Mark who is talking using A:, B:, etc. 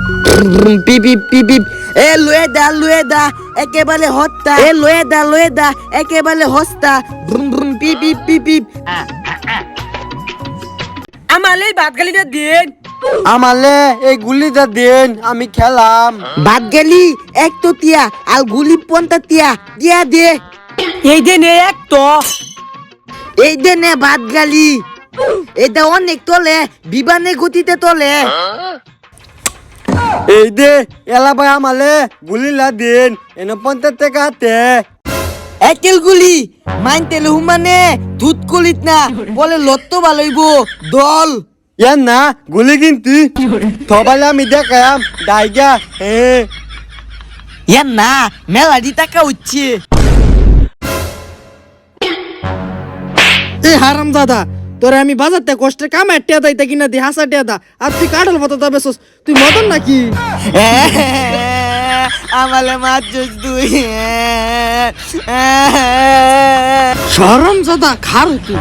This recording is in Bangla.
A: পিপ পিপ পিপ পিপ। এ লুয়ে দা একেবারে হত্যা। এ লুয়ে দা একেবারে হস্তা। পিপ পিপ পিপ পিপ।
B: আমালে ভাত গালিটা দিন।
C: আমালে এই গুলিটা দেন, আমি খেলাম।
A: ভাত গেলি এক তো তিয়া আর গুলি পন্তা তিয়া দিয়া দে।
B: এই দিন এক তো
A: এই দে নে ভাত গালি। এটা অনেক তোলে, বিমানে গতিতে তোলে।
C: এই দে এলা ভাই আমালে গুলিলা দেন, এনে 50 টাকা হাতে।
A: একেল গুলি মাইনতেলে হুমানে দুধ কলিত না বলে লত্ত ভালোইব দল।
C: ইয়ার না গুলি কিন্তু থবালে আমি দেখাম ডাইগা।
A: ইয়ার না মেলাডি টাকা হচ্ছে।
D: এ হারাম দাদা, তোরে আমি বাজারতে কষ্টে কামায় টিয়া দাইতে কিনা দি হাসা টিয়া দা, আর তুই কাঠল মতো দাবে সোস, তুই মদন নাকি?
A: আমালে মারছিস তুই।
D: শরম দাদা খার তুই।